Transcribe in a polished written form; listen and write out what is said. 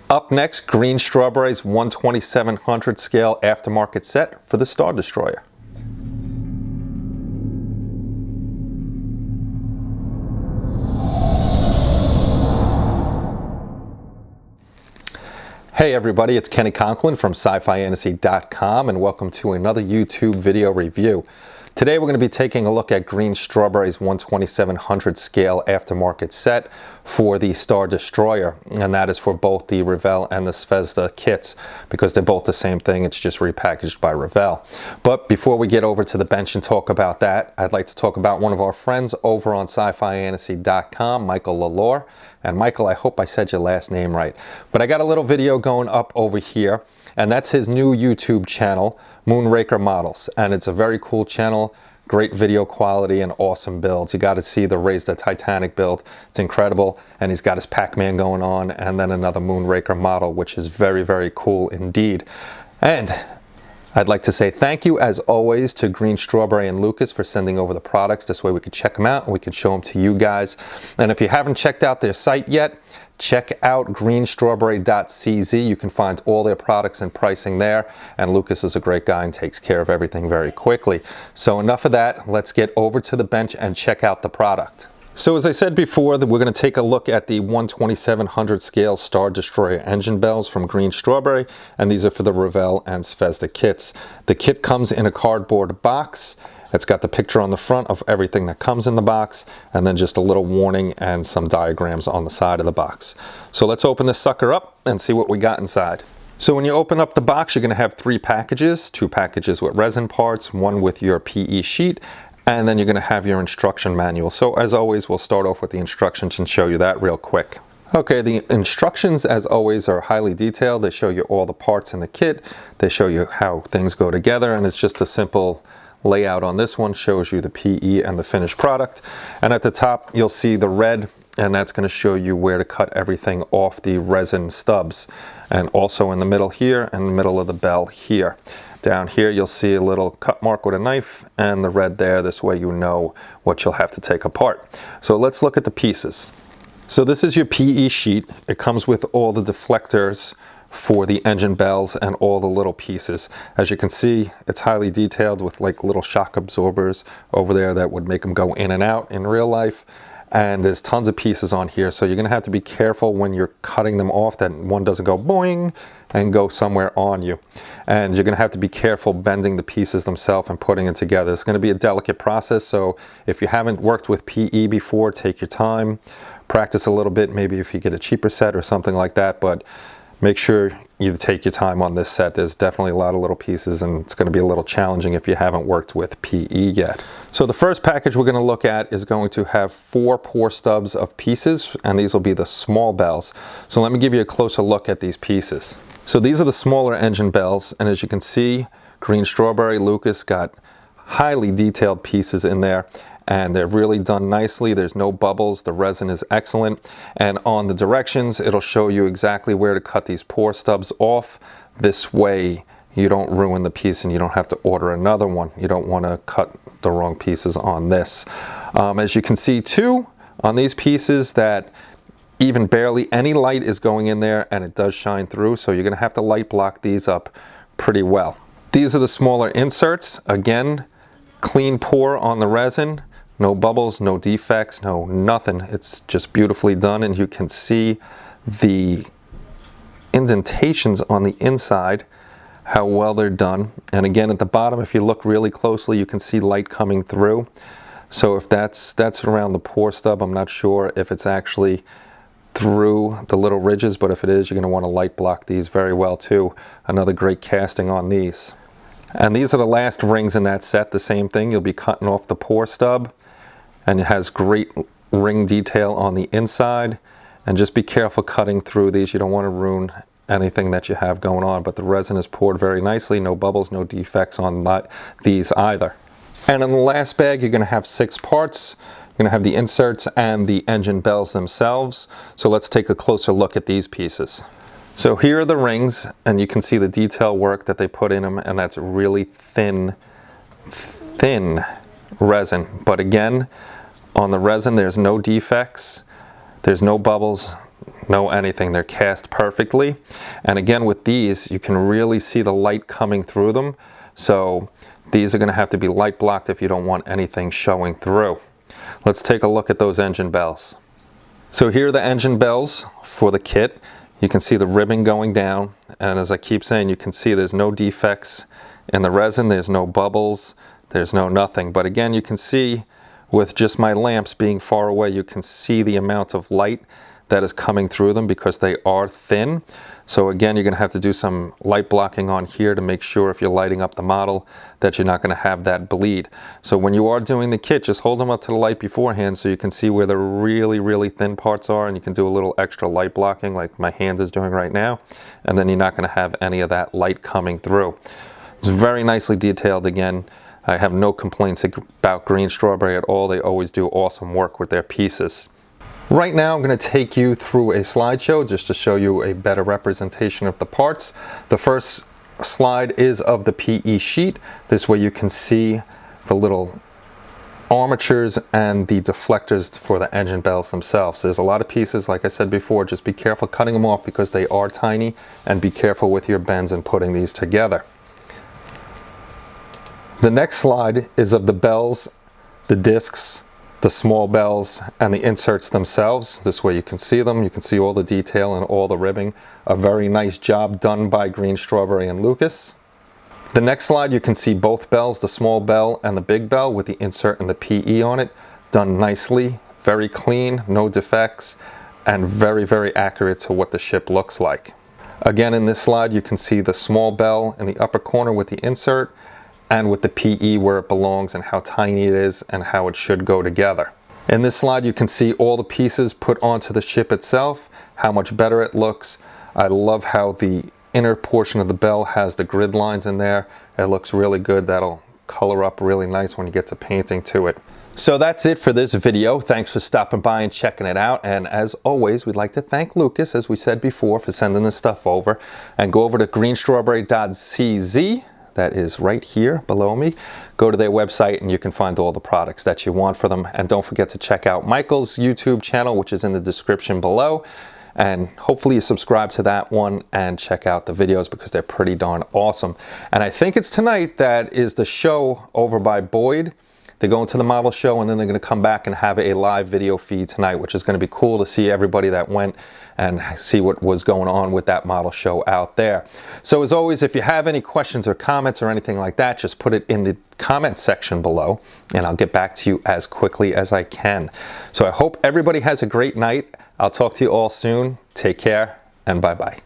Up next, Greenstrawberry's 1/2700 scale aftermarket set for the Star Destroyer. Hey everybody, it's Kenny Conklin from SciFiAntasy.com and welcome to another YouTube video review. Today we're going to be taking a look at Greenstrawberry's 1/2700 scale aftermarket set for the Star Destroyer, and that is for both the Revell and the Zvezda kits because they're both the same thing, it's just repackaged by Revell. But before we get over to the bench and talk about that, I'd like to talk about one of our friends over on SciFiAntasy.com, Michael Lalore. And Michael, I hope I said your last name right. But I got a little video going up over here, and that's his new YouTube channel, Moonraker Models. And it's a very cool channel, great video quality and awesome builds. You got to see the Raise the Titanic build. It's incredible. And he's got his Pac-Man going on and then another Moonraker model, which is very, very cool indeed. And I'd like to say thank you, as always, to Greenstrawberry and Lucas for sending over the products. This way we could check them out and we could show them to you guys. And if you haven't checked out their site yet, check out greenstrawberry.cz. You can find all their products and pricing there. And Lucas is a great guy and takes care of everything very quickly. So enough of that. Let's get over to the bench and check out the product. So as I said before, that we're going to take a look at the 1/2700 scale Star Destroyer engine bells from Greenstrawberry, and these are for the Revell and Zvezda kits. The kit comes in a cardboard box. It's got the picture on the front of everything that comes in the box, and then just a little warning and some diagrams on the side of the box. So let's open this sucker up and see what we got inside. So when you open up the box, you're going to have 3 packages, 2 packages with resin parts, 1 with your PE sheet, and then you're going to have your instruction manual. So as always, we'll start off with the instructions and show you that real quick. Okay, the instructions, as always, are highly detailed. They show you all the parts in the kit. They show you how things go together, and it's just a simple layout on this one. Shows you the PE and the finished product. And at the top, you'll see the red, and that's going to show you where to cut everything off the resin stubs. And also in the middle here, and the middle of the bell here. Down here you'll see a little cut mark with a knife and the red there. This way you know what you'll have to take apart. So let's look at the pieces. So this is your PE sheet. It comes with all the deflectors for the engine bells and all the little pieces. As you can see, it's highly detailed with like little shock absorbers over there that would make them go in and out in real life. And there's tons of pieces on here, so you're going to have to be careful when you're cutting them off that one doesn't go boing and go somewhere on you. And you're going to have to be careful bending the pieces themselves and putting it together. It's going to be a delicate process, so if you haven't worked with PE before, take your time, practice a little bit, maybe if you get a cheaper set or something like that, but make sure you take your time on this set. There's definitely a lot of little pieces and it's going to be a little challenging if you haven't worked with PE yet. So the first package we're going to look at is going to have 4 pour stubs of pieces, and these will be the small bells. So let me give you a closer look at these pieces. So these are the smaller engine bells, and as you can see, Greenstrawberry, Lucas got highly detailed pieces in there. And they're really done nicely. There's no bubbles. The resin is excellent. And on the directions, it'll show you exactly where to cut these pour stubs off. This way, you don't ruin the piece and you don't have to order another one. You don't want to cut the wrong pieces on this. As you can see too, on these pieces that even barely any light is going in there and it does shine through. So you're going to have to light block these up pretty well. These are the smaller inserts. Again, clean pour on the resin. No bubbles, no defects, no nothing. It's just beautifully done, and you can see the indentations on the inside, how well they're done. And again, at the bottom, if you look really closely, you can see light coming through. So if that's around the pour stub, I'm not sure if it's actually through the little ridges, but if it is, you're going to want to light block these very well too. Another great casting on these. And these are the last rings in that set. The same thing, you'll be cutting off the pour stub, and it has great ring detail on the inside. And just be careful cutting through these. You don't want to ruin anything that you have going on, but the resin is poured very nicely. No bubbles, no defects on these either. And in the last bag, you're going to have 6 parts. You're going to have the inserts and the engine bells themselves. So let's take a closer look at these pieces. So here are the rings, and you can see the detail work that they put in them, and that's really thin resin. But again, on the resin, there's no defects, there's no bubbles, no anything. They're cast perfectly. And again, with these, you can really see the light coming through them. So these are going to have to be light blocked if you don't want anything showing through. Let's take a look at those engine bells. So here are the engine bells for the kit. You can see the ribbon going down, and as I keep saying, you can see there's no defects in the resin, there's no bubbles, there's no nothing. But again, you can see with just my lamps being far away, you can see the amount of light that is coming through them because they are thin. So again, you're going to have to do some light blocking on here to make sure if you're lighting up the model that you're not going to have that bleed. So when you are doing the kit, just hold them up to the light beforehand so you can see where the really, really thin parts are, and you can do a little extra light blocking like my hand is doing right now, and then you're not going to have any of that light coming through. It's very nicely detailed again. I have no complaints about Greenstrawberry at all. They always do awesome work with their pieces. Right now I'm going to take you through a slideshow just to show you a better representation of the parts. The first slide is of the PE sheet. This way you can see the little armatures and the deflectors for the engine bells themselves. There's a lot of pieces, like I said before, just be careful cutting them off because they are tiny, and be careful with your bends and putting these together. The next slide is of the bells, the discs, the small bells, and the inserts themselves. This way you can see them, you can see all the detail and all the ribbing. A very nice job done by Greenstrawberry and Lucas. The next slide you can see both bells, the small bell and the big bell with the insert and the PE on it. Done nicely, very clean, no defects, and very, very accurate to what the ship looks like. Again, in this slide you can see the small bell in the upper corner with the insert, and with the PE where it belongs and how tiny it is and how it should go together. In this slide you can see all the pieces put onto the ship itself, how much better it looks. I love how the inner portion of the bell has the grid lines in there. It looks really good. That'll color up really nice when you get to painting to it. So that's it for this video. Thanks for stopping by and checking it out. And as always, we'd like to thank Lucas, as we said before, for sending this stuff over. And go over to greenstrawberry.cz. That is right here below me. Go to their website and you can find all the products that you want for them. And don't forget to check out Michael's YouTube channel, which is in the description below. And hopefully you subscribe to that one and check out the videos because they're pretty darn awesome. And I think it's tonight that is the show over by Boyd. They're going to the model show and then they're going to come back and have a live video feed tonight, which is going to be cool to see everybody that went and see what was going on with that model show out there. So as always, if you have any questions or comments or anything like that, just put it in the comment section below and I'll get back to you as quickly as I can. So I hope everybody has a great night. I'll talk to you all soon. Take care and bye-bye.